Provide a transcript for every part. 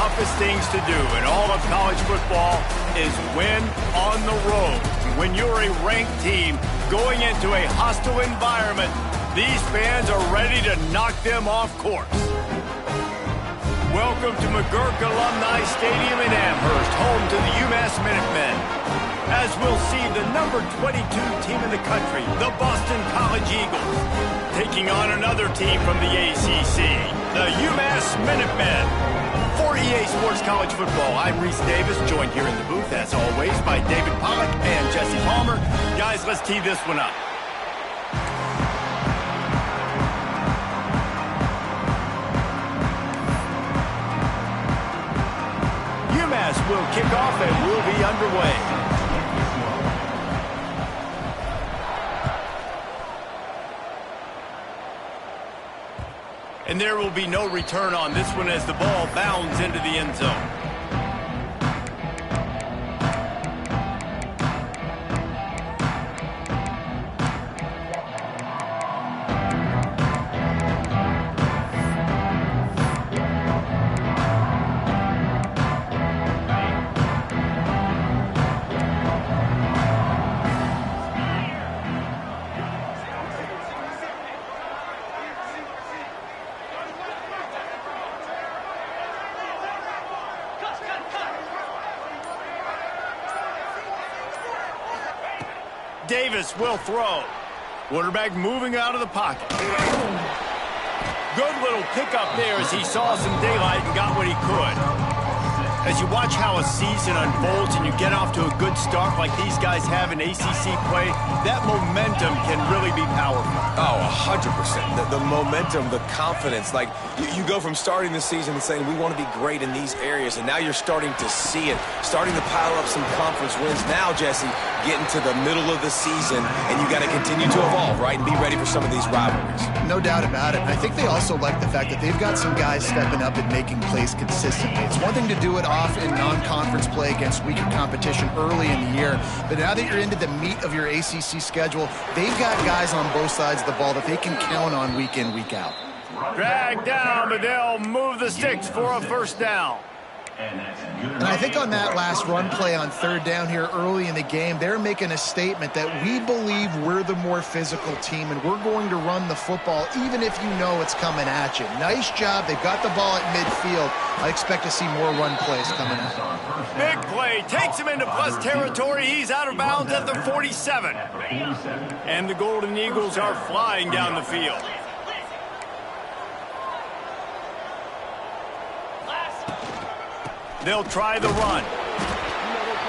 toughest things to do in all of college football is win on the road. When you're a ranked team going into a hostile environment, these fans are ready to knock them off course. Welcome to McGurk Alumni Stadium in Amherst, home to the Umass Minutemen. As we'll see the number 22 team in the country, the Boston College Eagles, taking on another team from the ACC, the Umass Minutemen. For EA Sports College Football, I'm Reese Davis, joined here in the booth, as always, by David Pollack and Jesse Palmer. Guys, let's tee this one up. Umass will kick off and we'll be underway. And there will be no return on this one as the ball bounds into the end zone. Davis will throw. Quarterback moving out of the pocket. Good little pickup there as he saw some daylight and got what he could. As you watch how a season unfolds and you get off to a good start like these guys have in ACC play, that momentum can really be powerful. Oh, 100%. The momentum, the confidence. Like, you go from starting the season and saying, we want to be great in these areas, and now you're starting to see it, starting to pile up some conference wins. Now, Jesse, getting to the middle of the season, and you got to continue to evolve, right, and be ready for some of these rivalries. No doubt about it. I think they also like the fact that they've got some guys stepping up and making plays consistently. It's one thing to do it off in non-conference play against weaker competition early in the year, but now that you're into the meat of your ACC schedule, they've got guys on both sides of the ball that they can count on week in, week out. Drag down, but they'll move the sticks for a first down. And I think on that last run play on third down here early in the game, they're making a statement that we believe we're the more physical team and we're going to run the football even if you know it's coming at you. Nice job. They've got the ball at midfield. I expect to see more run plays coming out. Big play. Takes him into plus territory. He's out of bounds at the 47. And the Golden Eagles are flying down the field. They'll try the run.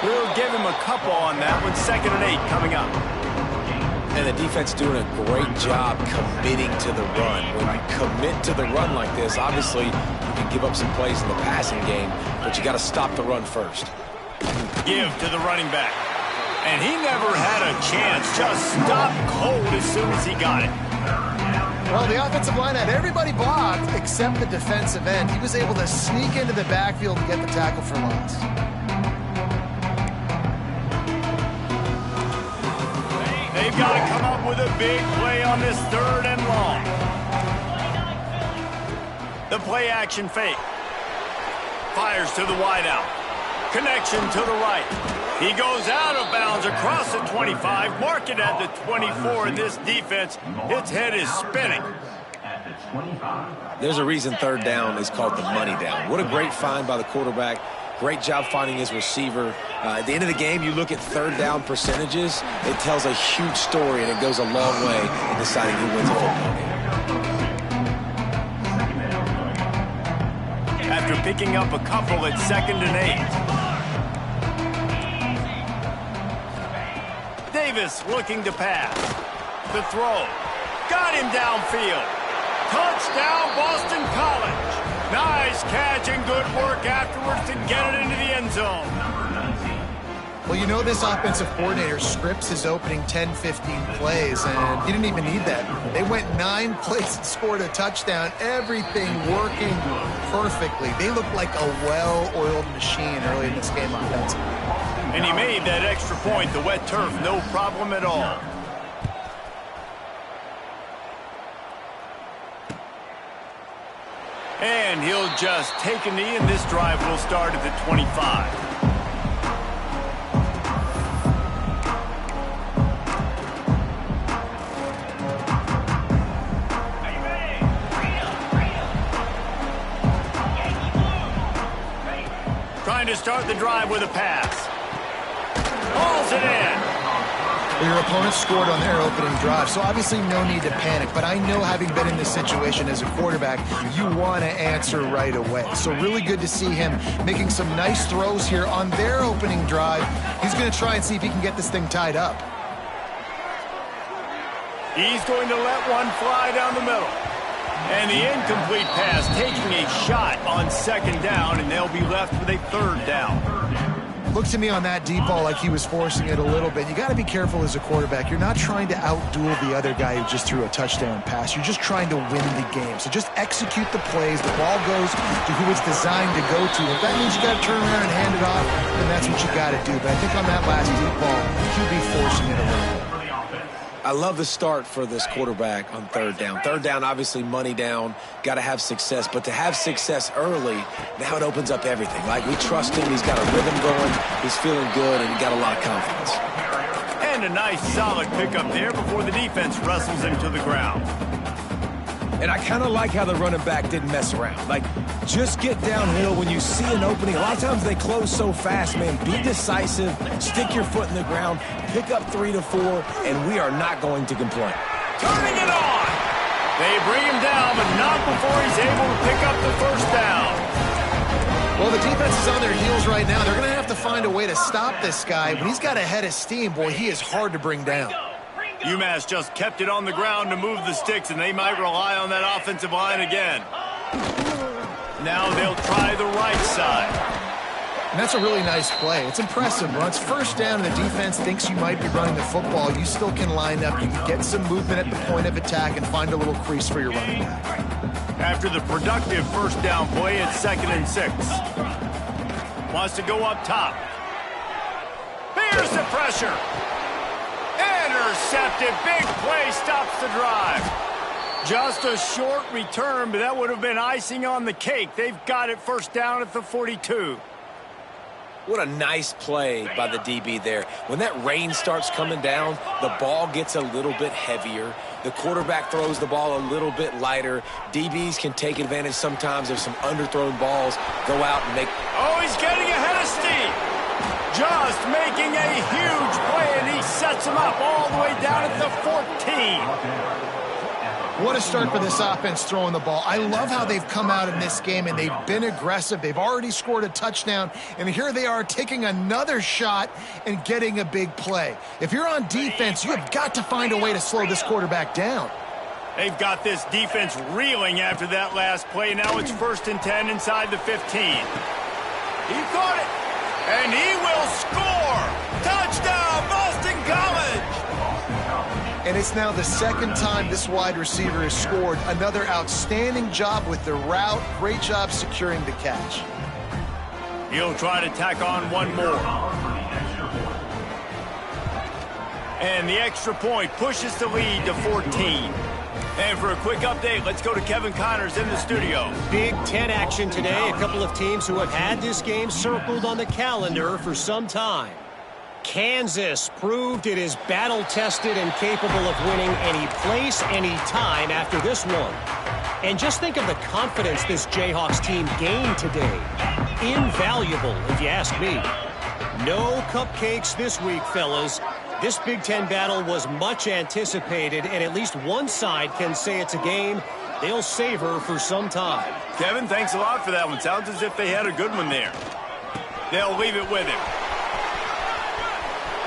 We'll give him a couple on that one. 2nd and 8 coming up. And the defense doing a great job committing to the run. When you commit to the run like this, obviously you can give up some plays in the passing game, but you got to stop the run first. Give to the running back. And he never had a chance. Just stopped cold as soon as he got it. Well, the offensive line had everybody blocked except the defensive end. He was able to sneak into the backfield and get the tackle for loss. They've got to come up with a big play on this 3rd and long. The play action fake. Fires to the wideout. Connection to the right. He goes out of bounds across the 25, mark it at the 24, and this defense, its head is spinning. There's a reason 3rd down is called the money down. What a great find by the quarterback. Great job finding his receiver. At the end of the game, you look at 3rd down percentages, it tells a huge story, and it goes a long way in deciding who wins a football game. After picking up a couple at 2nd and 8. Davis looking to pass. The throw. Got him downfield. Touchdown, Boston College. Nice catch and good work afterwards to get it into the end zone. Well, you know this offensive coordinator scripts his opening 10, 15 plays, and he didn't even need that. They went 9 plays and scored a touchdown. Everything working perfectly. They looked like a well-oiled machine early in this game offensively. And he made that extra point, the wet turf, no problem at all. And he'll just take a knee, and this drive will start at the 25. Trying to start the drive with a pass. Hauls it in. Well, your opponent scored on their opening drive, so obviously no need to panic. But I know, having been in this situation as a quarterback, you want to answer right away. So really good to see him making some nice throws here on their opening drive. He's going to try and see if he can get this thing tied up. He's going to let one fly down the middle. And the incomplete pass, taking a shot on second down, and they'll be left with a third down. Looked to me on that deep ball like he was forcing it a little bit. You got to be careful as a quarterback. You're not trying to outduel the other guy who just threw a touchdown pass. You're just trying to win the game. So just execute the plays. The ball goes to who it's designed to go to. If that means you got to turn around and hand it off, then that's what you got to do. But I think on that last deep ball, he'll be forcing it a little bit. I love the start for this quarterback on third down. Third down, obviously money down, got to have success. But to have success early, now it opens up everything. Like, we trust him. He's got a rhythm going. He's feeling good, and he got a lot of confidence. And a nice, solid pickup there before the defense wrestles him to the ground. And I kind of like how the running back didn't mess around. Like, just get downhill when you see an opening. A lot of times they close so fast, man. Be decisive, stick your foot in the ground, pick up 3 to 4, and we are not going to complain. Turning it on. They bring him down, but not before he's able to pick up the first down. Well, the defense is on their heels right now. They're going to have to find a way to stop this guy. When he's got a head of steam, boy, he is hard to bring down. Umass just kept it on the ground to move the sticks, and they might rely on that offensive line again. Now they'll try the right side. And that's a really nice play. It's impressive. When it's first down and the defense thinks you might be running the football, you still can line up. You can get some movement at the point of attack and find a little crease for your running back. After the productive first down play, it's 2nd and 6. Wants to go up top. Here's the pressure. Intercepted. Big play stops the drive. Just a short return, but that would have been icing on the cake. They've got it first down at the 42. What a nice play by the DB there. When that rain starts coming down, the ball gets a little bit heavier. The quarterback throws the ball a little bit lighter. DBs can take advantage sometimes of some underthrown balls, go out and make... Oh, he's getting ahead of steam. Just making a huge play, and he sets him up all the way down at the 14. What a start for this offense throwing the ball. I love how they've come out in this game, and they've been aggressive. They've already scored a touchdown, and here they are taking another shot and getting a big play. If you're on defense, you have got to find a way to slow this quarterback down. They've got this defense reeling after that last play. Now it's 1st and 10 inside the 15. He caught it, and he will score. Touchdown, Boston College! And it's now the 2nd time this wide receiver has scored. Another outstanding job with the route. Great job securing the catch. He'll try to tack on one more. And the extra point pushes the lead to 14. And for a quick update, let's go to Kevin Connors in the studio. Big Ten action today. A couple of teams who have had this game circled on the calendar for some time. Kansas proved it is battle-tested and capable of winning any place, any time after this one. And just think of the confidence this Jayhawks team gained today. Invaluable, if you ask me. No cupcakes this week, fellas. This Big Ten battle was much anticipated, and at least one side can say it's a game they'll savor for some time. Kevin, thanks a lot for that one. Sounds as if they had a good one there. They'll leave it with him.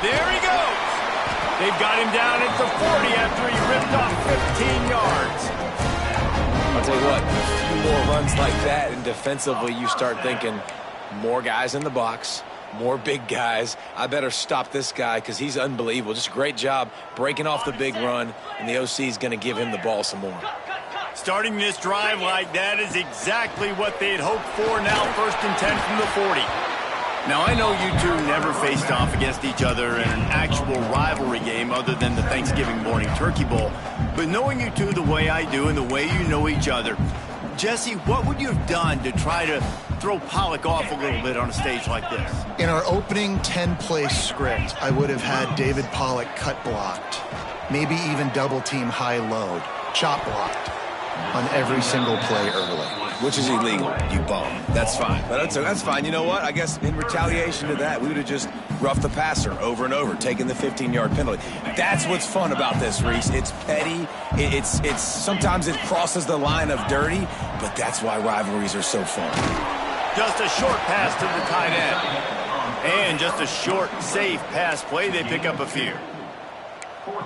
There he goes. They've got him down at the 40 after he ripped off 15 yards. I'll tell you what, a few more runs like that, and defensively you start thinking more guys in the box, more big guys. I better stop this guy because he's unbelievable. Just a great job breaking off the big run, and the OC is going to give him the ball some more. Starting this drive like that is exactly what they'd hoped for. Now 1st and 10 from the 40. Now, I know you two never faced off against each other in an actual rivalry game other than the Thanksgiving morning Turkey Bowl. But knowing you two the way I do and the way you know each other, Jesse, what would you have done to try to throw Pollock off a little bit on a stage like this? In our opening 10-play script, I would have had David Pollock cut blocked, maybe even double team high load, chop blocked on every single play early. Which is illegal, you bum. That's fine. But that's fine. You know what? I guess in retaliation to that, we would have just roughed the passer over and over, taking the 15-yard penalty. That's what's fun about this, Reese. It's petty. It's sometimes it crosses the line of dirty, but that's why rivalries are so fun. Just a short pass to the tight end. And just a short, safe pass play. They pick up a few.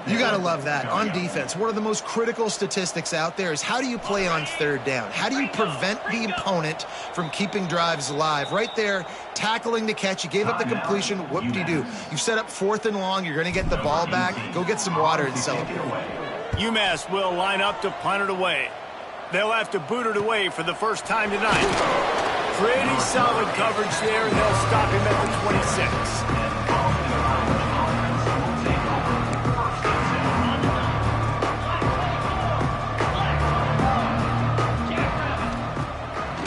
You got to love that. On defense, one of the most critical statistics out there is how do you play on third down? How do you prevent the opponent from keeping drives alive? Right there, tackling the catch. You gave up the completion. Whoop-de-doo. You've set up 4th and long. You're going to get the ball back. Go get some water and celebrate. UMass will line up to punt it away. They'll have to boot it away for the first time tonight. Pretty solid coverage there, and they'll stop him at the 26.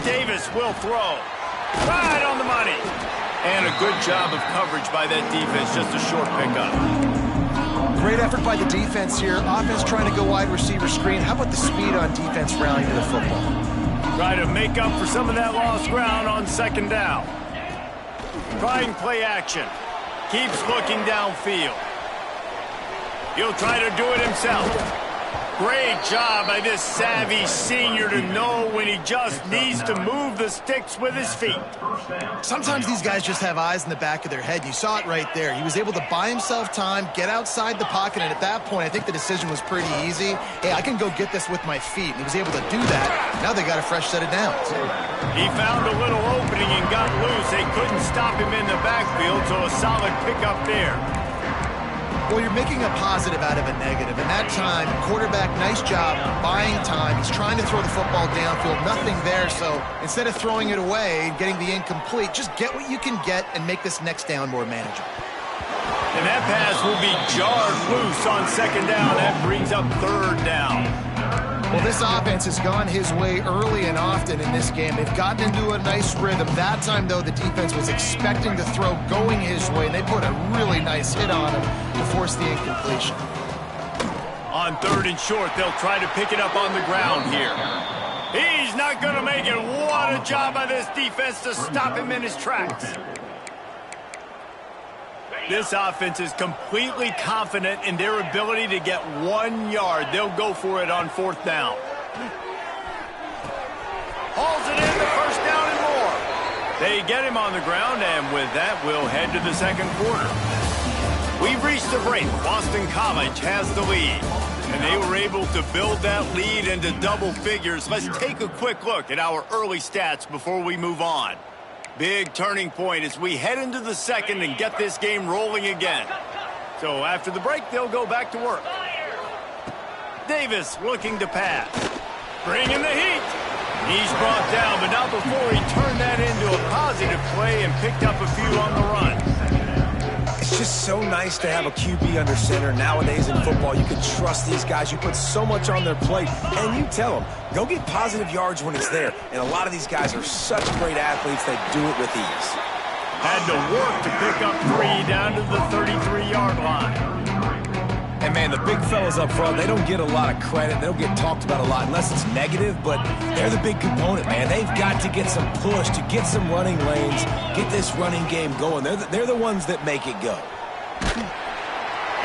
Davis will throw. Right on the money. And a good job of coverage by that defense. Just a short pickup. Great effort by the defense here. Offense trying to go wide receiver screen. How about the speed on defense rallying to the football? Try to make up for some of that lost ground on 2nd down. Trying play action. Keeps looking downfield. He'll try to do it himself. Great job by this savvy senior to know when he just needs to move the sticks with his feet. Sometimes these guys just have eyes in the back of their head. You saw it right there. He was able to buy himself time, get outside the pocket, and at that point, I think the decision was pretty easy. Hey, I can go get this with my feet. And he was able to do that. Now they got a fresh set of downs. He found a little opening and got loose. They couldn't stop him in the backfield, so a solid pickup there. Well, you're making a positive out of a negative. And that time, quarterback, nice job buying time. He's trying to throw the football downfield. Nothing there, so instead of throwing it away and getting the incomplete, just get what you can get and make this next down more manageable. And that pass will be jarred loose on 2nd down. That brings up 3rd down. Well, this offense has gone his way early and often in this game. They've gotten into a nice rhythm. That time, though, the defense was expecting the throw going his way, and they put a really nice hit on him to force the incompletion. On 3rd and short, they'll try to pick it up on the ground here. He's not going to make it. What a job by this defense to stop him in his tracks. This offense is completely confident in their ability to get 1 yard. They'll go for it on 4th down. Hauls it in, the 1st down and more. They get him on the ground, and with that, we'll head to the 2nd quarter. We've reached the break. Boston College has the lead, and they were able to build that lead into double figures. Let's take a quick look at our early stats before we move on. Big turning point as we head into the 2nd and get this game rolling again. So after the break, they'll go back to work. Davis looking to pass. Bringing the heat. He's brought down, but not before he turned that into a positive play and picked up a few on the run. It's just so nice to have a QB under center. Nowadays in football, you can trust these guys. You put so much on their plate, and you tell them, go get positive yards when it's there. And a lot of these guys are such great athletes, they do it with ease. Had to work to pick up 3 down to the 33-yard line. And, man, the big fellas up front, they don't get a lot of credit. They don't get talked about a lot unless it's negative, but they're the big component, man. They've got to get some push, to get some running lanes, get this running game going. They're the ones that make it go.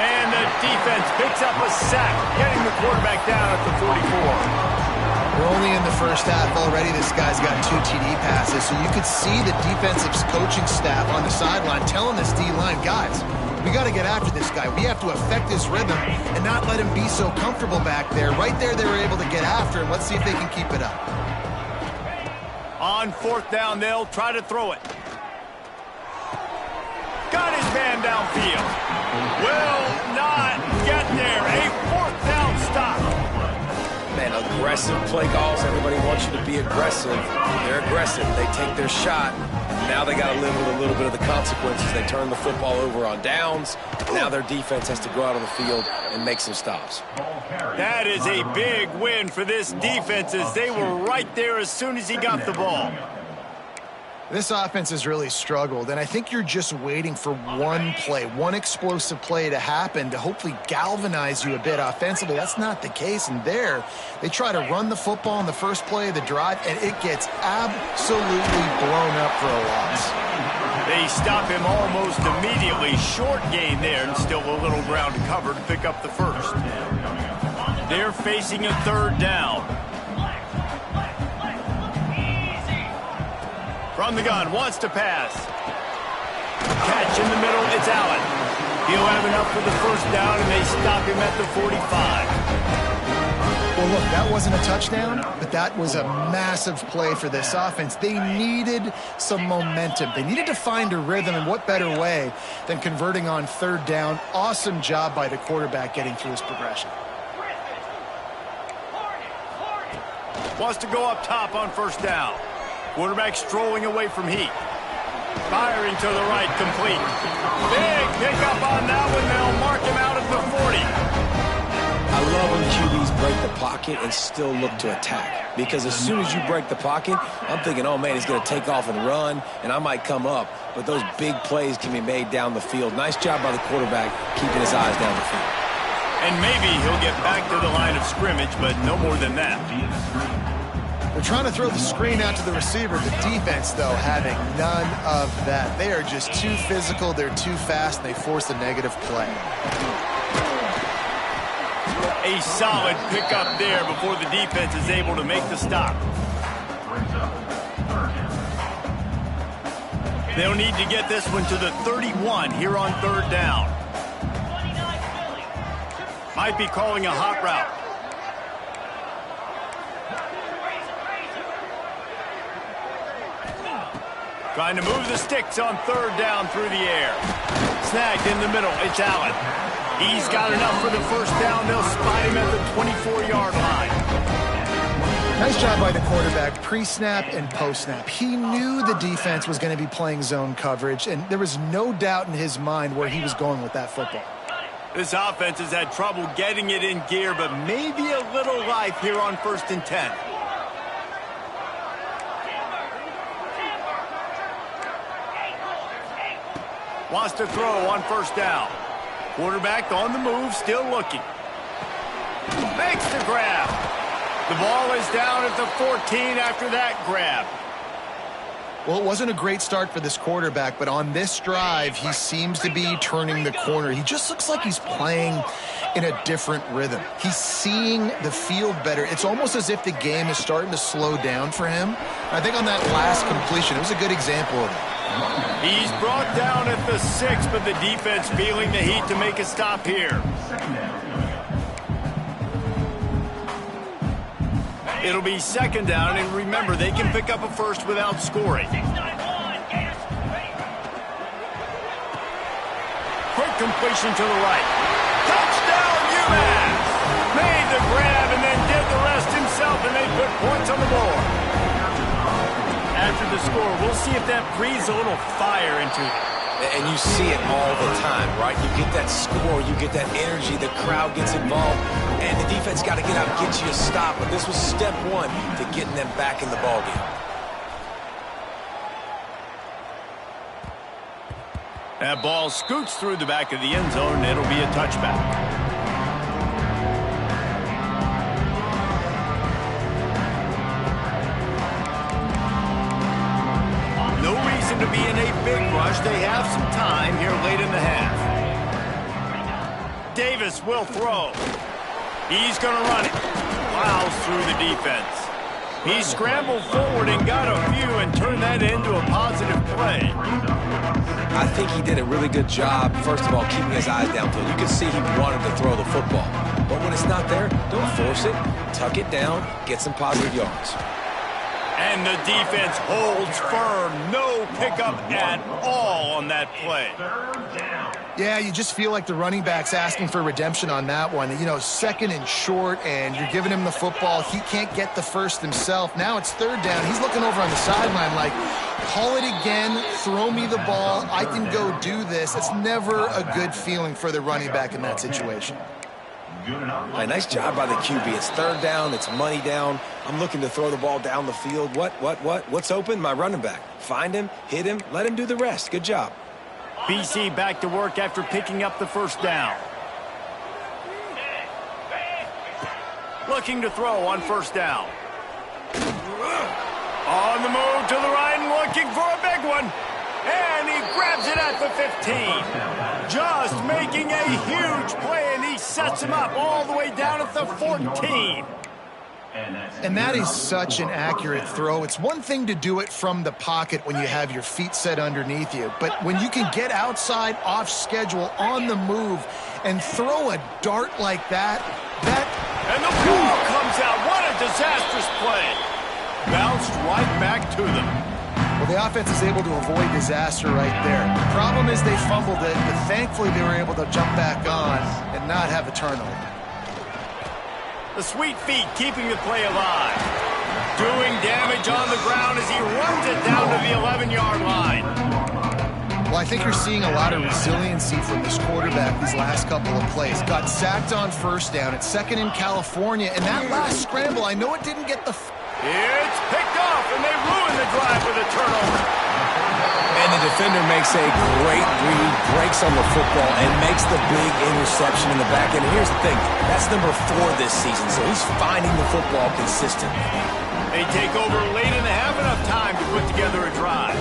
And the defense picks up a sack, getting the quarterback down at the 44. We're only in the first half already. This guy's got 2 TD passes, so you could see the defensive coaching staff on the sideline telling this D-line, guys, we got to get after this guy. We have to affect his rhythm and not let him be so comfortable back there. Right there, they were able to get after him. Let's see if they can keep it up. On 4th down, they'll try to throw it. Got his man downfield. Will not get there. A 4th down stop. Man, aggressive play calls. Everybody wants you to be aggressive. They're aggressive. They take their shot. Now they got to live with a little bit of the consequences. They turn the football over on downs. Now their defense has to go out on the field and make some stops. That is a big win for this defense, as they were right there as soon as he got the ball. This offense has really struggled, and I think you're just waiting for one play, one explosive play to happen to hopefully galvanize you a bit offensively. That's not the case, and there, they try to run the football in the first play of the drive, and it gets absolutely blown up for a loss. They stop him almost immediately. Short gain there, and still a little ground to cover to pick up the first. They're facing a third down. From the gun, wants to pass. Catch in the middle, it's Allen. He'll have enough for the first down, and they stop him at the 45. Well, look, that wasn't a touchdown, but that was a massive play for this offense. They needed some momentum. They needed to find a rhythm, and what better way than converting on third down. Awesome job by the quarterback getting through his progression. Wants to go up top on first down. Quarterback strolling away from heat. Firing to the right, complete. Big pickup on that one. They'll mark him out at the 40. I love when QBs break the pocket and still look to attack. Because as soon as you break the pocket, I'm thinking, oh, man, he's going to take off and run, and I might come up. But those big plays can be made down the field. Nice job by the quarterback keeping his eyes down the field. And maybe he'll get back to the line of scrimmage, but no more than that. They're trying to throw the screen out to the receiver. The defense, though, having none of that. They are just too physical. They're too fast, and they force a negative play. A solid pickup there before the defense is able to make the stop. They'll need to get this one to the 31 here on third down. Might be calling a hot route. Trying to move the sticks on third down through the air. Snagged in the middle, it's Allen. He's got enough for the first down. They'll spot him at the 24-yard line. Nice job by the quarterback, pre-snap and post-snap. He knew the defense was going to be playing zone coverage, and there was no doubt in his mind where he was going with that football. This offense has had trouble getting it in gear, but maybe a little life here on 1st and 10. Wants to throw on first down. Quarterback on the move, still looking. Makes the grab. The ball is down at the 14 after that grab. Well, it wasn't a great start for this quarterback, but on this drive, he seems to be turning the corner. He just looks like he's playing in a different rhythm. He's seeing the field better. It's almost as if the game is starting to slow down for him. I think on that last completion, it was a good example of it. He's brought down at the 6, but the defense feeling the heat to make a stop here. It'll be second down, and remember, they can pick up a first without scoring. Quick completion to the right. Touchdown, Umass! Made the grab and then did the rest himself, and they put points on the board. After the score, we'll see if that breathes a little fire into it. And you see it all the time, right? You get that score, you get that energy, the crowd gets involved, and the defense got to get out and get you a stop. But this was step one to getting them back in the ballgame. That ball scoots through the back of the end zone, and it'll be a touchback. No reason to be in a big rush. They have some time here late in the half. Davis will throw. He's going to run it. Plows through the defense. He scrambled forward and got a few and turned that into a positive play. I think he did a really good job, first of all, keeping his eyes downfield. You can see he wanted to throw the football. But when it's not there, don't force it. Tuck it down. Get some positive yards. And the defense holds firm. No pickup at all on that play. Yeah, you just feel like the running back's asking for redemption on that one. You know, second and short, and you're giving him the football. He can't get the first himself. Now it's third down. He's looking over on the sideline like, call it again, throw me the ball. I can go do this. It's never a good feeling for the running back in that situation. Right, nice job by the QB. It's third down. It's money down. I'm looking to throw the ball down the field. What's open? My running back. Find him, hit him, let him do the rest. Good job. BC back to work after picking up the first down. Looking to throw on first down. On the move to the right and looking for a big one. And he grabs it at the 15. Just making a huge play, and he sets him up all the way down at the 14. And that is such an accurate throw. It's one thing to do it from the pocket when you have your feet set underneath you, but when you can get outside, off schedule, on the move, and throw a dart like that, And the ball comes out. What a disastrous play. Bounced right back to them. Well, the offense is able to avoid disaster right there. The problem is they fumbled it, but thankfully they were able to jump back on and not have a turnover. The sweet feet keeping the play alive. Doing damage on the ground as he runs it down to the 11-yard line. Well, I think you're seeing a lot of resiliency from this quarterback these last couple of plays. Got sacked on first down. It's second in California. And that last scramble, I know it didn't get the... It's picked off, and they ruin the drive with a turnover. And the defender makes a great read, breaks on the football, and makes the big interception in the back end. And here's the thing, that's number 4 this season, so he's finding the football consistently. They take over late and they have enough time to put together a drive.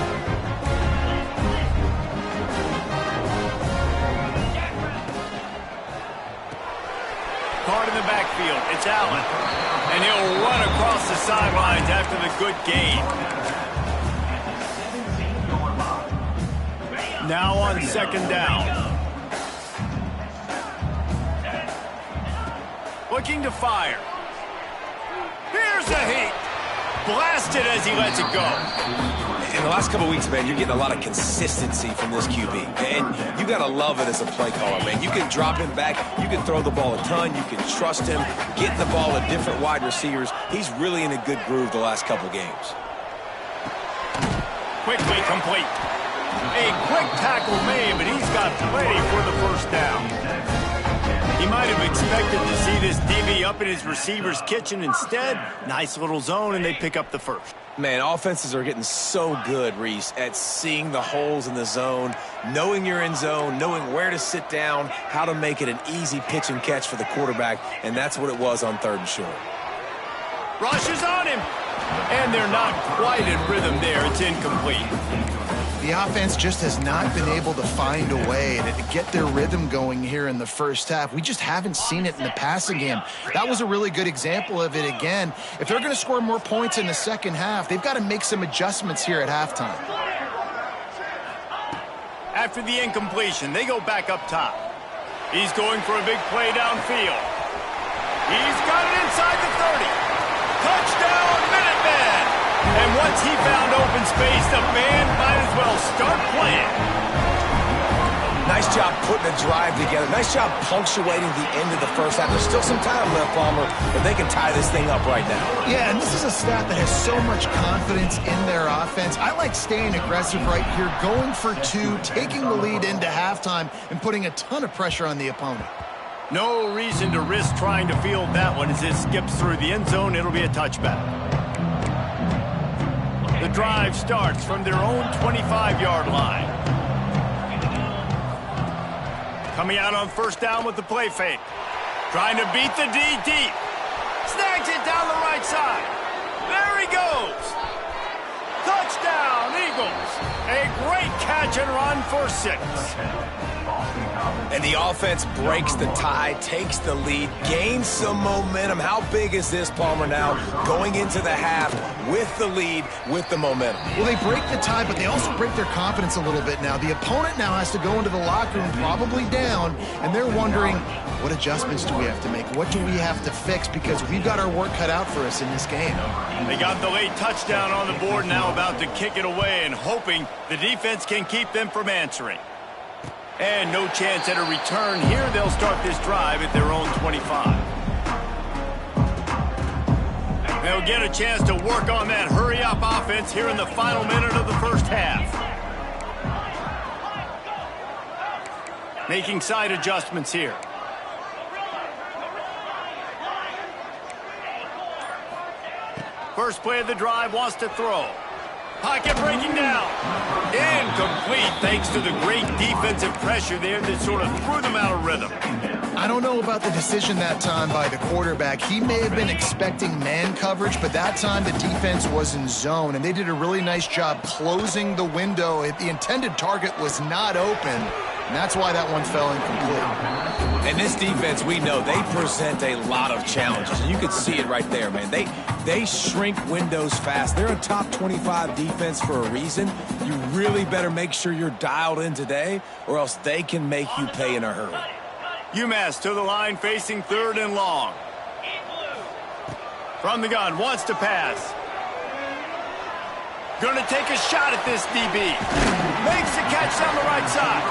Caught in the backfield, it's Allen. And he'll run across the sidelines after the good gain. Now on second down. Looking to fire. Here's a heat. Blasted as he lets it go. In the last couple of weeks, man, you're getting a lot of consistency from this QB. And you got to love it as a play caller, man. You can drop him back. You can throw the ball a ton. You can trust him. Get the ball to different wide receivers. He's really in a good groove the last couple games. Quickly complete. A quick tackle made, but he's got plenty for the first down. He might have expected to see this DB up in his receiver's kitchen. Instead, nice little zone, and they pick up the first. Man, offenses are getting so good, Reese, at seeing the holes in the zone, knowing you're in zone, knowing where to sit down, how to make it an easy pitch and catch for the quarterback, and that's what it was on third and short. Rushes on him, and they're not quite in rhythm there. It's incomplete. The offense just has not been able to find a way to get their rhythm going here in the first half. We just haven't seen it in the passing game. That was a really good example of it again. If they're going to score more points in the second half, they've got to make some adjustments here at halftime. After the incompletion, they go back up top. He's going for a big play downfield. He's got it inside the 30. Touchdown, Minutemen! And once he found open space, the band might as well start playing. Nice job putting a drive together. Nice job punctuating the end of the first half. There's still some time left, Palmer, but they can tie this thing up right now. Yeah, and this is a staff that has so much confidence in their offense. I like staying aggressive right here, going for 2, taking the lead into halftime, and putting a ton of pressure on the opponent. No reason to risk trying to field that one as it skips through the end zone. It'll be a touchback. The drive starts from their own 25-yard line. Coming out on first down with the play fake. Trying to beat the D deep. Snags it down the right side. There he goes. Touchdown, Eagles. A great catch and run for 6. And the offense breaks the tie, takes the lead, gains some momentum. How big is this, Palmer, now going into the half with the lead, with the momentum? Well, they break the tie, but they also break their confidence a little bit now. The opponent now has to go into the locker room probably down, and they're wondering, what adjustments do we have to make? What do we have to fix? Because we've got our work cut out for us in this game. They got the late touchdown on the board, now about to kick it away and hoping the defense can keep them from answering. And no chance at a return here. They'll start this drive at their own 25. They'll get a chance to work on that hurry-up offense here in the final minute of the first half. Making side adjustments here. First play of the drive, wants to throw. Pocket breaking down. Incomplete thanks to the great defensive pressure there that sort of threw them out of rhythm. I don't know about the decision that time by the quarterback. He may have been expecting man coverage, but that time the defense was in zone, and they did a really nice job closing the window. The intended target was not open, and that's why that one fell incomplete. And this defense, we know, they present a lot of challenges, and you can see it right there, man. They shrink windows fast. They're a top 25 defense for a reason. You really better make sure you're dialed in today, or else they can make you pay in a hurry. Umass to the line, facing 3rd and long. From the gun, wants to pass. Gonna take a shot at this DB. Makes the catch down the right side.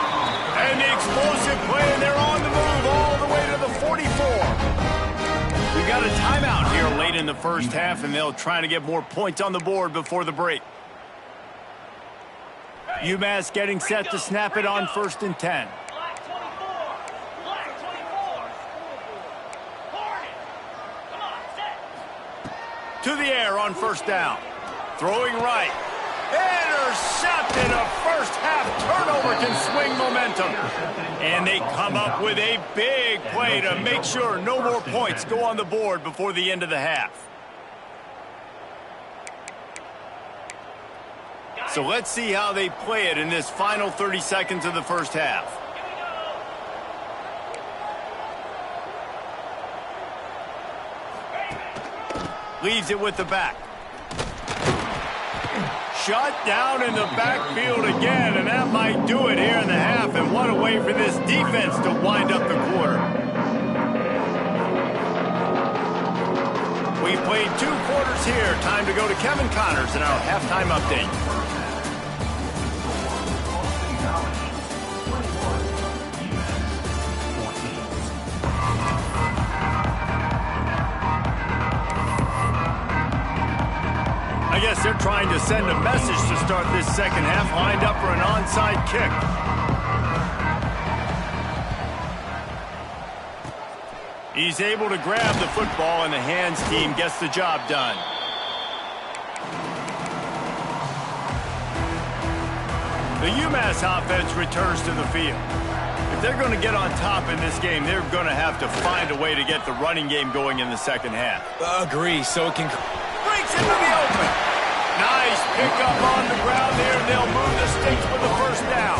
And the explosive play, and they're on the move all the way to the 44. We got a timeout here late in the first half, and they'll try to get more points on the board before the break. Umass getting set to snap it on 1st and 10. To the air on 1st down. Throwing right. Intercepted. A first half turnover can swing momentum. And they come up with a big play to make sure no more points go on the board before the end of the half. So let's see how they play it in this final 30 seconds of the first half. Leaves it with the back. Shut down in the backfield again, and that might do it here in the half. And what a way for this defense to wind up the quarter. We played 2 quarters here. Time to go to Kevin Connors in our halftime update. I guess they're trying to send a message to start this second half, lined up for an onside kick. He's able to grab the football, and the hands team gets the job done. The Umass offense returns to the field. If they're going to get on top in this game, they're going to have to find a way to get the running game going in the second half. Agree, so it can... Breaks into the open. Nice pickup on the ground there. They'll move the sticks with the first down.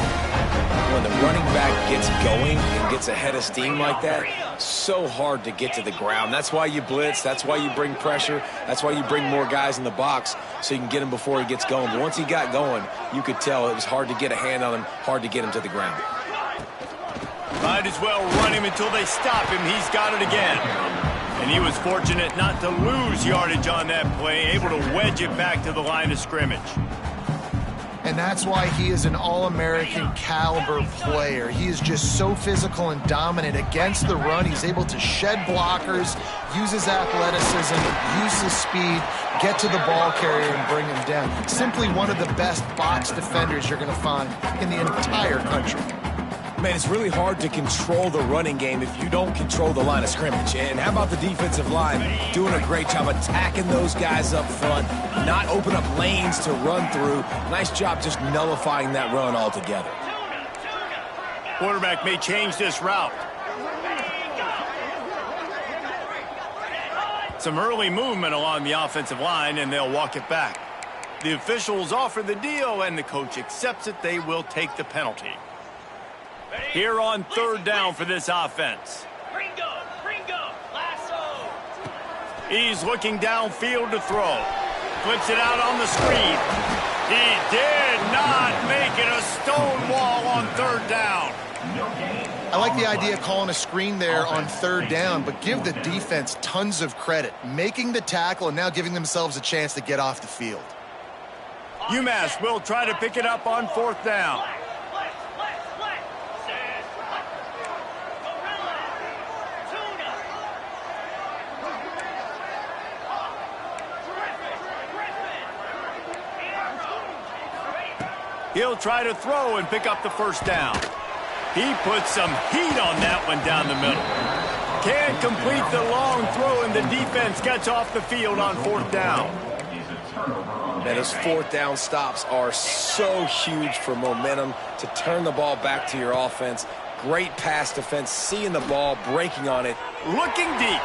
When the running back gets going and gets ahead of steam like that, so hard to get to the ground. That's why you blitz. That's why you bring pressure. That's why you bring more guys in the box so you can get him before he gets going. But once he got going, you could tell it was hard to get a hand on him, hard to get him to the ground. Might as well run him until they stop him. He's got it again. And he was fortunate not to lose yardage on that play, able to wedge it back to the line of scrimmage. And that's why he is an All-American caliber player. He is just so physical and dominant against the run. He's able to shed blockers, use his athleticism, use his speed, get to the ball carrier and bring him down. Simply one of the best box defenders you're going to find in the entire country. Man, it's really hard to control the running game if you don't control the line of scrimmage. And how about the defensive line doing a great job attacking those guys up front, not open up lanes to run through. Nice job just nullifying that run altogether. Quarterback may change this route. Some early movement along the offensive line, and they'll walk it back. The officials offer the deal, and the coach accepts it. They will take the penalty. Here on third down for this offense. He's looking downfield to throw. Flips it out on the screen. He did not make it a stone wall on third down. I like the idea of calling a screen there on third down, but give the defense tons of credit. Making the tackle and now giving themselves a chance to get off the field. Umass will try to pick it up on fourth down. He'll try to throw and pick up the first down. He puts some heat on that one down the middle. Can't complete the long throw, and the defense gets off the field on fourth down. And those fourth down stops are so huge for momentum to turn the ball back to your offense. Great pass defense, seeing the ball, breaking on it. Looking deep.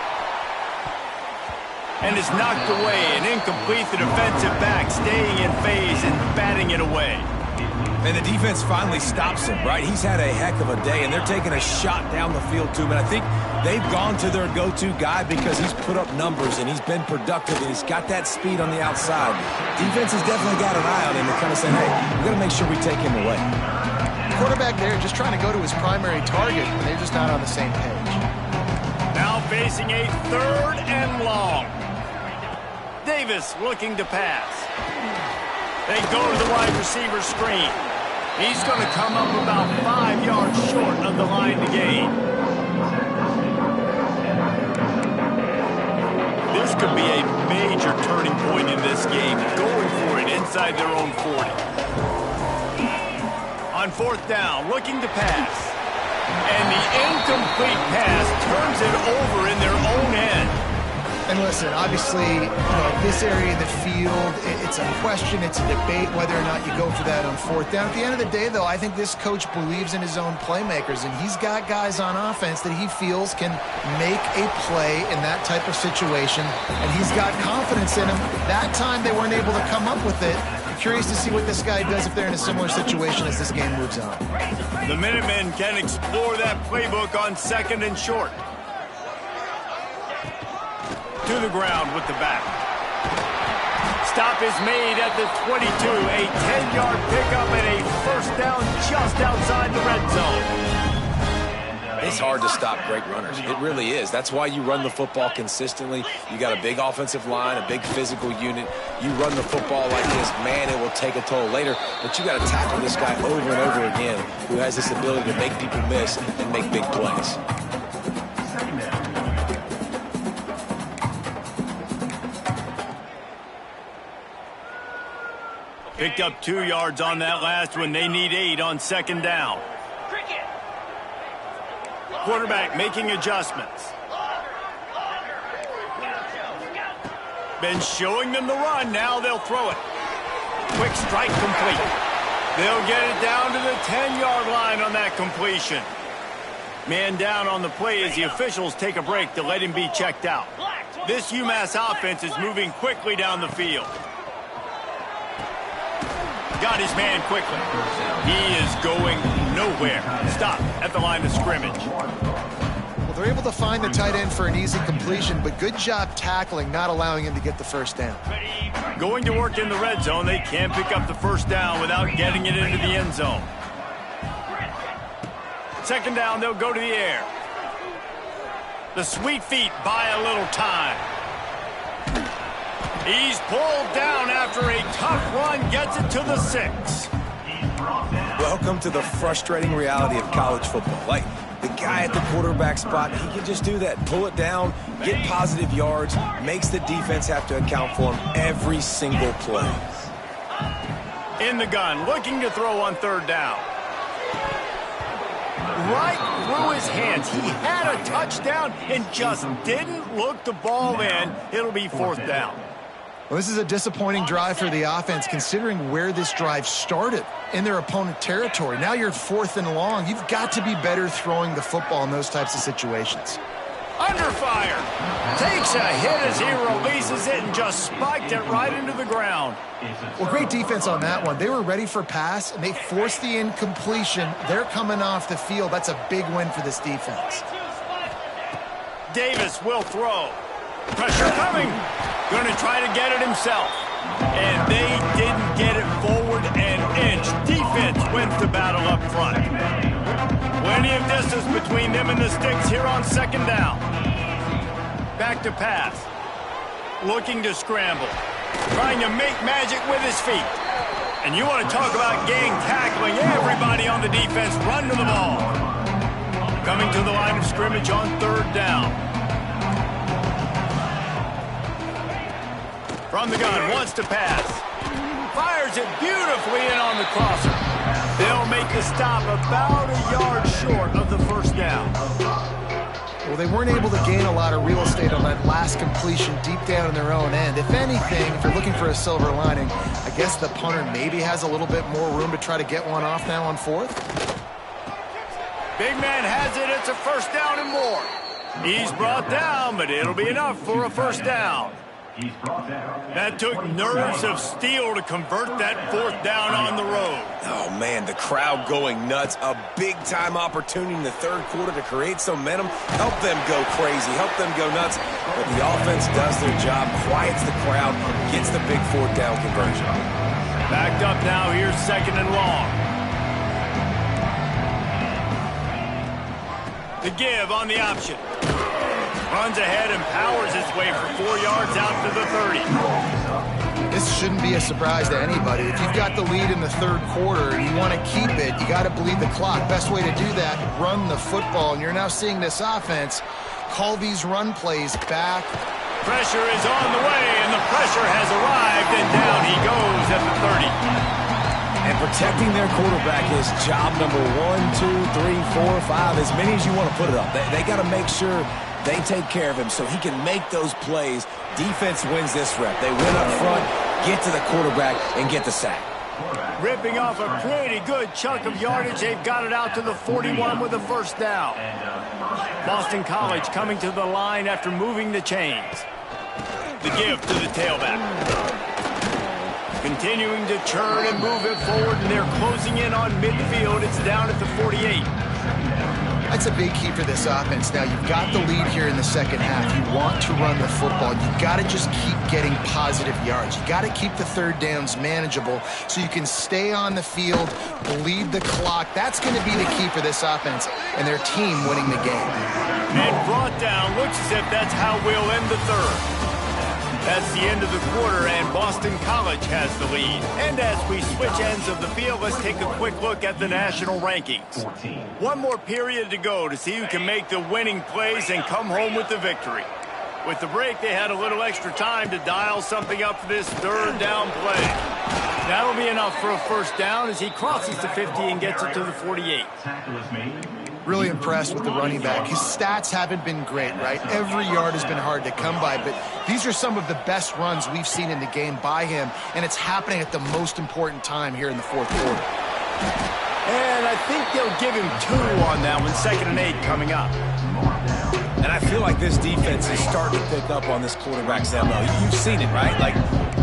And is knocked away and incomplete. The defensive back staying in phase and batting it away. And the defense finally stops him, right? He's had a heck of a day, and they're taking a shot down the field to him. And I think they've gone to their go-to guy because he's put up numbers, and he's been productive, and he's got that speed on the outside. Defense has definitely got an eye on him. They're kind of saying, hey, we've got to make sure we take him away. Quarterback there just trying to go to his primary target, and they're just not on the same page. Now facing a third and long. Davis looking to pass. They go to the wide receiver screen. He's going to come up about 5 yards short of the line to gain. This could be a major turning point in this game, going for it inside their own 40. On fourth down, looking to pass. And the incomplete pass turns it over in their own end. And listen, obviously, this area of the field, it's a question, it's a debate whether or not you go for that on fourth down. At the end of the day, though, I think this coach believes in his own playmakers, and he's got guys on offense that he feels can make a play in that type of situation, and he's got confidence in them. That time they weren't able to come up with it. I'm curious to see what this guy does if they're in a similar situation as this game moves on. The Minutemen can explore that playbook on second and short. To the ground with the back. Stop is made at the 22. A 10-yard pickup and a first down just outside the red zone. It's hard to stop great runners. It really is. That's why you run the football consistently. You got a big offensive line, a big physical unit. You run the football like this, man, it will take a toll later. But you got to tackle this guy over and over again who has this ability to make people miss and make big plays. Picked up 2 yards on that last one. They need 8 on second down. Quarterback making adjustments. Been showing them the run. Now they'll throw it. Quick strike complete. They'll get it down to the 10-yard line on that completion. Man down on the play as the officials take a break to let him be checked out. This UMass offense is moving quickly down the field. Got his man quickly. He is going nowhere. Stop at the line of scrimmage. Well, they're able to find the tight end for an easy completion, but good job tackling, not allowing him to get the first down. Going to work in the red zone. They can't pick up the first down without getting it into the end zone. Second down, they'll go to the air. The sweet feet buy a little time. He's pulled down after a tough run, gets it to the 6. Welcome to the frustrating reality of college football. Like, the guy at the quarterback spot, he can just do that. Pull it down, get positive yards, makes the defense have to account for him every single play. In the gun, looking to throw on third down. Right through his hands. He had a touchdown and just didn't look the ball in. It'll be fourth down. Well, this is a disappointing drive for the offense, considering where this drive started in their opponent territory. Now you're fourth and long. You've got to be better throwing the football in those types of situations. Under fire. Takes a hit as he releases it and just spiked it right into the ground. Well, great defense on that one. They were ready for pass, and they forced the incompletion. They're coming off the field. That's a big win for this defense. Davis will throw. Pressure coming. Going to try to get it himself. And they didn't get it forward an inch. Defense wins the battle up front. Plenty of distance between them and the sticks here on second down. Back to pass. Looking to scramble. Trying to make magic with his feet. And you want to talk about gang tackling. Everybody on the defense run to the ball. Coming to the line of scrimmage on third down. From the gun, wants to pass. Fires it beautifully in on the crosser. They'll make the stop about a yard short of the first down. Well, they weren't able to gain a lot of real estate on that last completion deep down in their own end. If anything, if you're looking for a silver lining, I guess the punter maybe has a little bit more room to try to get one off now on fourth. Big man has it. It's a first down and more. He's brought down, but it'll be enough for a first down. That took nerves of steel to convert that fourth down on the road. Oh, man, the crowd going nuts. A big-time opportunity in the third quarter to create some momentum. Help them go crazy. Help them go nuts. But the offense does their job, quiets the crowd, gets the big fourth down conversion. Backed up now. Here's second and long. The give on the option. Runs ahead and powers his way for 4 yards out to the 30. This shouldn't be a surprise to anybody. If you've got the lead in the third quarter and you want to keep it, you got to bleed the clock. Best way to do that, run the football. And you're now seeing this offense call these run plays back. Pressure is on the way, and the pressure has arrived, and down he goes at the 30. And protecting their quarterback is job number 1, 2, 3, 4, 5, as many as you want to put it up. They got to make sure they take care of him so he can make those plays. Defense wins this rep. They win up front, get to the quarterback, and get the sack. Ripping off a pretty good chunk of yardage. They've got it out to the 41 with a first down. Boston College coming to the line after moving the chains. The give to the tailback. Continuing to churn and move it forward, and they're closing in on midfield. It's down at the 48. That's a big key for this offense. Now, you've got the lead here in the second half. You want to run the football. You've got to just keep getting positive yards. You've got to keep the third downs manageable so you can stay on the field, bleed the clock. That's going to be the key for this offense and their team winning the game. And brought down. Looks as if that's how we'll end the third. That's the end of the quarter, and Boston College has the lead. And as we switch ends of the field, let's take a quick look at the national rankings. 1 more period to go to see who can make the winning plays and come home with the victory. With the break, they had a little extra time to dial something up for this third down play. That'll be enough for a first down as he crosses the 50 and gets it to the 48. Really impressed with the running back. His stats haven't been great, right? Every yard has been hard to come by, but these are some of the best runs we've seen in the game by him, and it's happening at the most important time here in the fourth quarter. And I think they'll give him 2 on that one, 2nd and 8 coming up. And I feel like this defense is starting to pick up on this quarterback's MO. You've seen it, right? Like,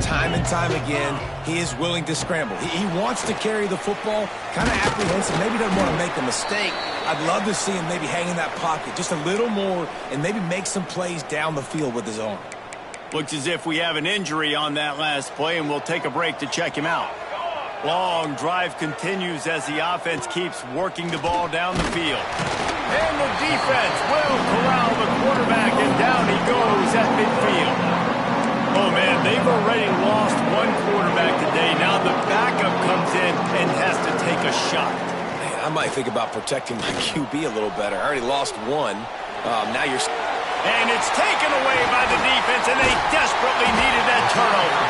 time and time again, he is willing to scramble. He wants to carry the football, kind of apprehensive, maybe doesn't want to make a mistake. I'd love to see him maybe hang in that pocket just a little more and maybe make some plays down the field with his arm. Looks as if we have an injury on that last play, and we'll take a break to check him out. Long drive continues as the offense keeps working the ball down the field. And the defense will corral the quarterback, and down he goes at midfield. Oh, man, they've already lost 1 quarterback today. Now the backup comes in and has to take a shot. Man, I might think about protecting my QB a little better. I already lost 1. Now you're... And it's taken away by the defense, and they desperately needed that turnover.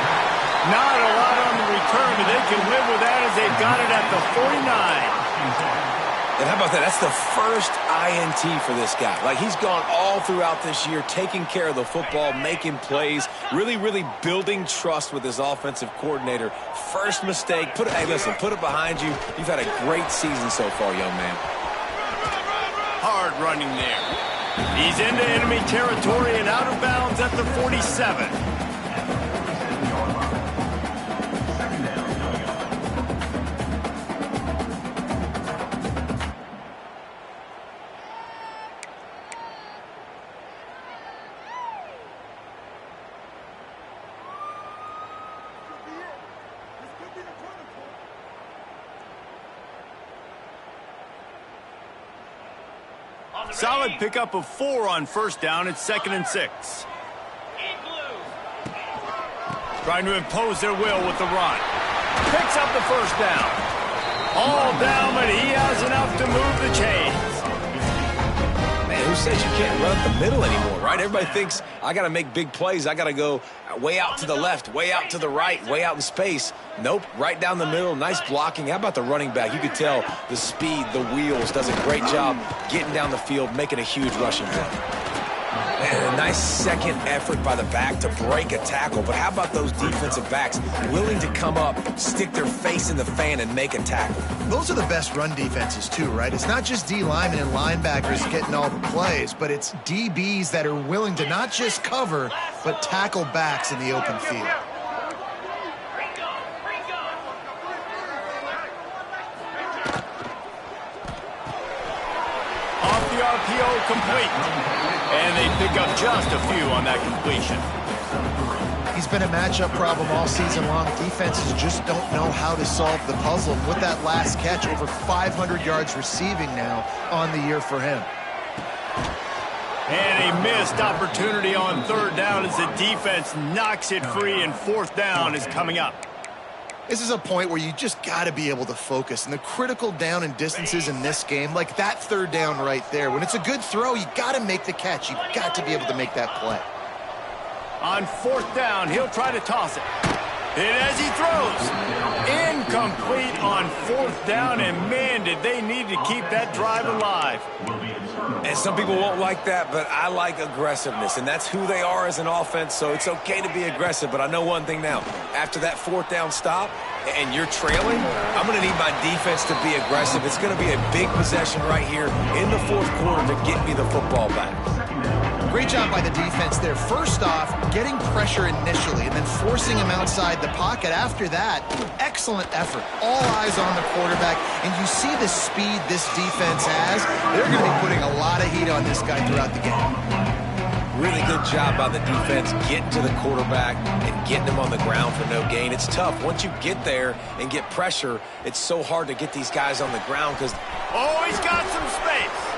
Not a lot on the return, but they can live with that as they've got it at the 49. And how about that? That's the first INT for this guy. Like, he's gone all throughout this year, taking care of the football, making plays, really, really building trust with his offensive coordinator. First mistake. Hey, listen, put it behind you. You've had a great season so far, young man. Hard running there. He's into enemy territory and out of bounds at the 47. Solid pickup of 4 on first down. It's 2nd and 6. Trying to impose their will with the run. Picks up the first down. All down, but he has enough to move the chains. Man, who says you can't run up the middle anymore, right? Everybody thinks I got to make big plays. I got to go way out to the left, way out to the right, way out in space. Nope, right down the middle. Nice blocking. How about the running back? You could tell the speed, the wheels, does a great job getting down the field, making a huge rushing play. And a nice second effort by the back to break a tackle. But how about those defensive backs willing to come up, stick their face in the fan, and make a tackle? Those are the best run defenses, too, right? It's not just D linemen and linebackers getting all the plays, but it's DBs that are willing to not just cover, but tackle backs in the open field. Off the RPO, complete. And they pick up just a few on that completion. He's been a matchup problem all season long. Defenses just don't know how to solve the puzzle. And with that last catch, over 500 yards receiving now on the year for him. And a missed opportunity on 3rd down as the defense knocks it free, and 4th down is coming up. This is a point where you just got to be able to focus. And the critical down and distances in this game, like that 3rd down right there, when it's a good throw, you got to make the catch. You got to be able to make that play. On 4th down, he'll try to toss it. And as he throws, incomplete on 4th down, and man, did they need to keep that drive alive. And some people won't like that, but I like aggressiveness, and that's who they are as an offense, so it's okay to be aggressive. But I know one thing now. After that 4th down stop and you're trailing, I'm going to need my defense to be aggressive. It's going to be a big possession right here in the 4th quarter to get me the football back. Great job by the defense there. First off, getting pressure initially and then forcing him outside the pocket. After that, excellent effort. All eyes on the quarterback, and you see the speed this defense has. They're going to be putting a lot of heat on this guy throughout the game. Really good job by the defense getting to the quarterback and getting him on the ground for no gain. It's tough. Once you get there and get pressure, it's so hard to get these guys on the ground because... Oh, he's got some space.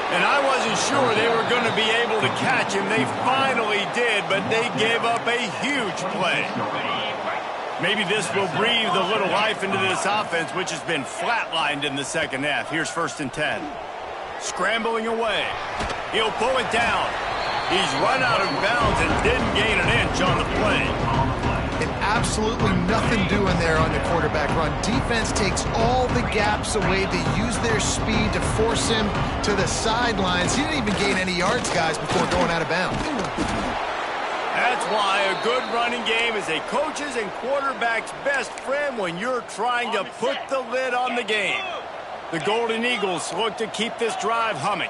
And I wasn't sure they were going to be able to catch him. They finally did, but they gave up a huge play. Maybe this will breathe a little life into this offense, which has been flatlined in the 2nd half. Here's 1st and 10. Scrambling away. He'll pull it down. He's run out of bounds and didn't gain an inch on the play. And absolutely nothing doing there on the quarterback run. Defense takes all the gaps away. They use their speed to force him to the sidelines. He didn't even gain any yards, guys, before going out of bounds. That's why a good running game is a coach's and quarterback's best friend when you're trying to put the lid on the game. The Golden Eagles look to keep this drive humming.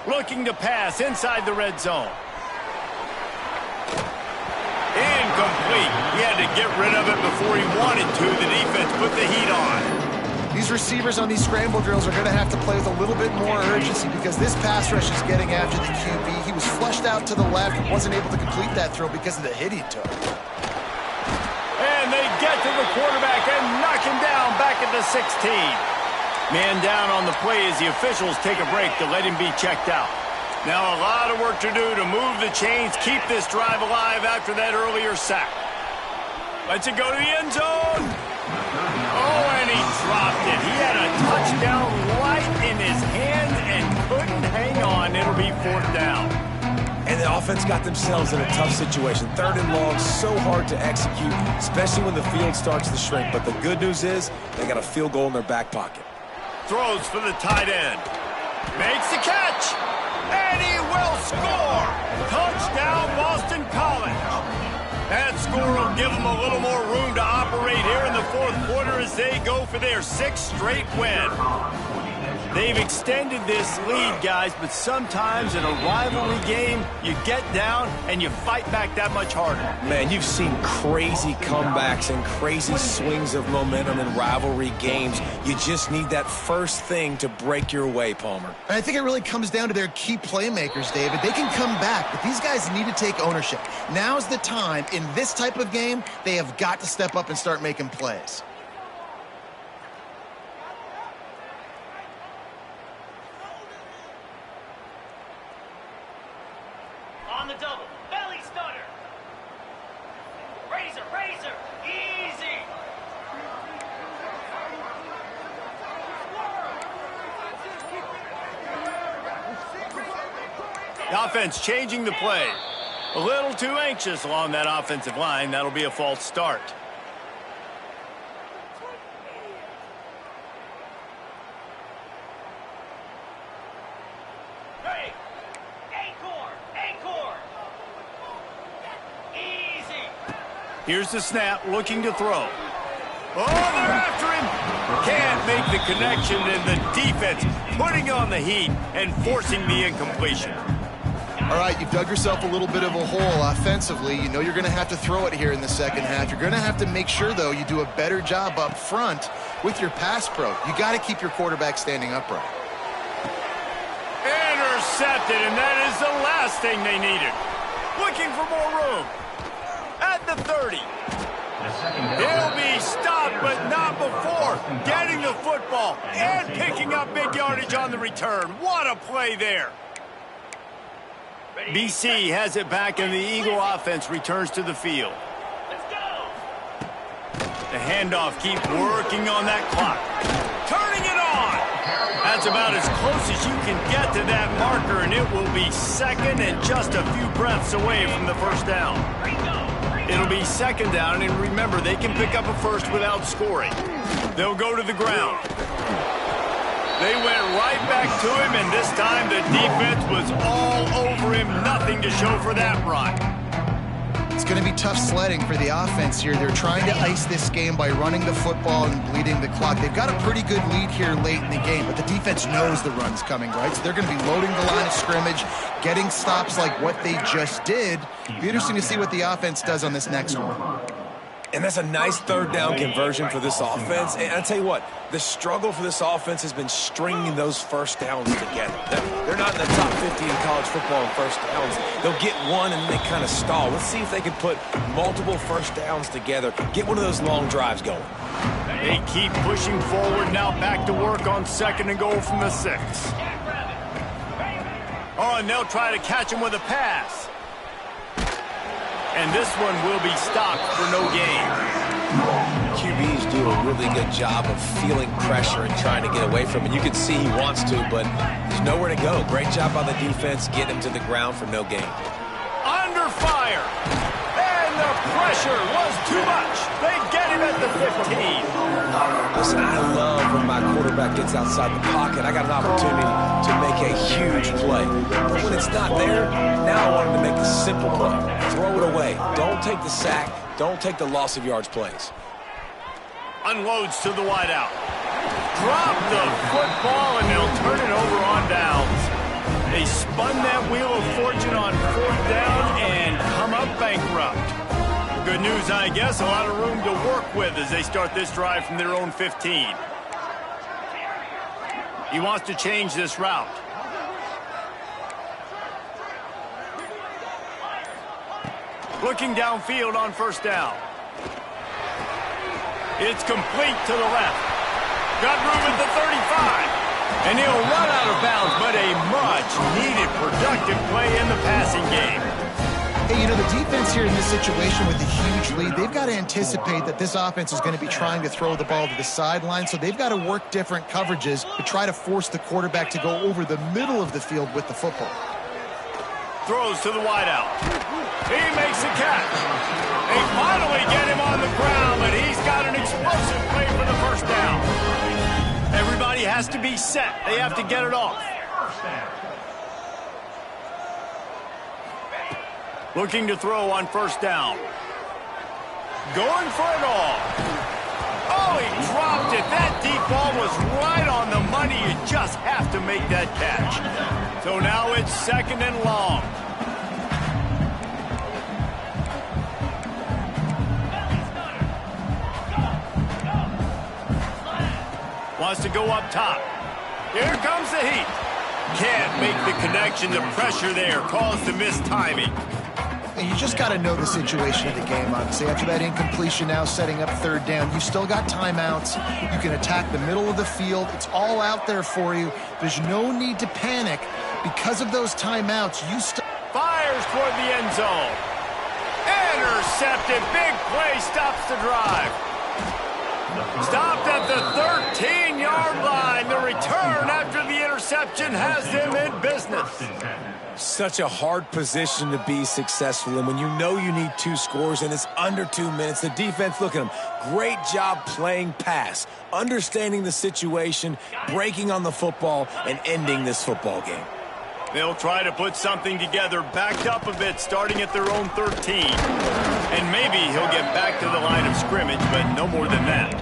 Looking to pass inside the red zone. Incomplete. He had to get rid of it before he wanted to. The defense put the heat on. These receivers on these scramble drills are going to have to play with a little bit more urgency because this pass rush is getting after the QB. He was flushed out to the left and wasn't able to complete that throw because of the hit he took. And they get to the quarterback and knock him down back at the 16. Man down on the play as the officials take a break to let him be checked out. Now a lot of work to do to move the chains, keep this drive alive after that earlier sack. Lets it go to the end zone. Oh, and he dropped it. He had a touchdown right in his hands and couldn't hang on. It'll be 4th down. And the offense got themselves in a tough situation. 3rd and long, so hard to execute, especially when the field starts to shrink. But the good news is they got a field goal in their back pocket. Throws for the tight end. Makes the catch. And he will score. Touchdown, Boston College. That score will give them a little more room to operate here in the 4th quarter as they go for their 6th straight win. They've extended this lead, guys, but sometimes in a rivalry game, you get down and you fight back that much harder. Man, you've seen crazy comebacks and crazy swings of momentum in rivalry games. You just need that first thing to break your way, Palmer. And I think it really comes down to their key playmakers, David. They can come back, but these guys need to take ownership. Now's the time. In this type of game, they have got to step up and start making plays. On the double, belly stunner. Razor, razor, easy. The offense changing the play. A little too anxious along that offensive line. That'll be a false start. Hey, acorn. Easy. Here's the snap, looking to throw. Oh, they're after him. Can't make the connection, and the defense putting on the heat and forcing the incompletion. All right, you've dug yourself a little bit of a hole offensively. You know you're going to have to throw it here in the second half. You're going to have to make sure, though, you do a better job up front with your pass pro. You got to keep your quarterback standing upright. Intercepted, and that is the last thing they needed. Looking for more room. At the 30. He'll be stopped, but not before getting the football and picking up big yardage on the return. What a play there. BC has it back, and the Eagle offense returns to the field. Let's go. The handoff, keep working on that clock. Turning it on. That's about as close as you can get to that marker, and it will be second and just a few breaths away from the first down. It'll be second down, and remember, they can pick up a first without scoring. They'll go to the ground. They went right back to him, and this time the defense was all over him. Nothing to show for that run. It's going to be tough sledding for the offense here. They're trying to ice this game by running the football and bleeding the clock. They've got a pretty good lead here late in the game, but the defense knows the run's coming, right? So they're going to be loading the line of scrimmage, getting stops like what they just did. It'll be interesting to see what the offense does on this next one. And that's a nice third down conversion for this offense. And I'll tell you what, the struggle for this offense has been stringing those first downs together. They're not in the top 50 in college football in first downs. They'll get one and then they kind of stall. Let's see if they can put multiple first downs together, get one of those long drives going. They keep pushing forward, now back to work on second and goal from the 6. Oh, and they'll try to catch him with a pass. And this one will be stopped for no gain. QBs do a really good job of feeling pressure and trying to get away from it. You can see he wants to, but there's nowhere to go. Great job by the defense, getting him to the ground for no gain. Under fire. And the pressure was too much. They get him at the 15. Listen, I love when my quarterback gets outside the pocket. I got an opportunity to make a huge play. But when it's not there, now I want him to make a simple play. Throw it away. Don't take the sack. Don't take the loss of yards plays. Unloads to the wideout. Drop the football, and they'll turn it over on downs. They spun that wheel of fortune on fourth down and come up bankrupt. Good news, I guess, a lot of room to work with as they start this drive from their own 15. He wants to change this route. Looking downfield on first down. It's complete to the left. Got room at the 35. And he'll run out of bounds, but a much-needed productive play in the passing game. Hey, you know, the defense here in this situation with a huge lead, they've got to anticipate that this offense is going to be trying to throw the ball to the sideline, so they've got to work different coverages to try to force the quarterback to go over the middle of the field with the football. Throws to the wideout. He makes a catch. They finally get him on the ground, but he's got an explosive play for the first down. Everybody has to be set. They have to get it off. Looking to throw on first down. Going for it all. Oh, he dropped it. That deep ball was right on the money. You just have to make that catch. So now it's 2nd and long. Wants to go up top. Here comes the heat. Can't make the connection. The pressure there caused the missed timing. And you just got to know the situation of the game, obviously. After that incompletion, now setting up 3rd down, you still got timeouts. You can attack the middle of the field. It's all out there for you. There's no need to panic. Because of those timeouts, you still... Fires toward the end zone. Intercepted. Big play stops the drive. Stopped at the 13-yard line. The return after the interception has them in business. Such a hard position to be successful in when you know you need 2 scores and it's under 2 minutes. The defense, look at them. Great job playing pass, understanding the situation, breaking on the football, and ending this football game. They'll try to put something together, backed up a bit, starting at their own 13. And maybe he'll get back to the line of scrimmage, but no more than that.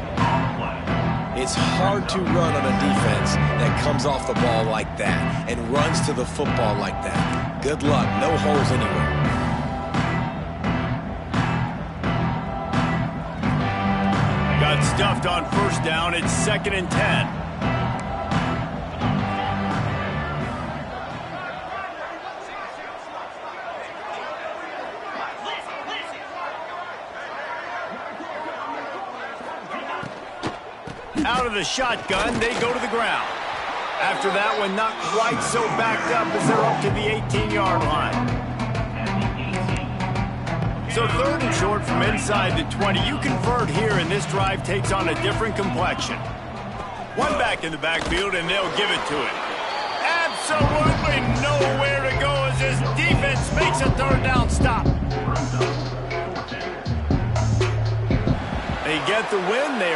It's hard to run on a defense that comes off the ball like that and runs to the football like that. Good luck. No holes anywhere. Got stuffed on 1st down. It's 2nd and 10. Out of the shotgun, they go to the ground. After that one, not quite so backed up as they're up to the 18-yard line. So 3rd and short from inside the 20. You convert here, and this drive takes on a different complexion. One back in the backfield, and they'll give it to him. Absolutely nowhere to go as this defense makes a 3rd down stop. They get the win there.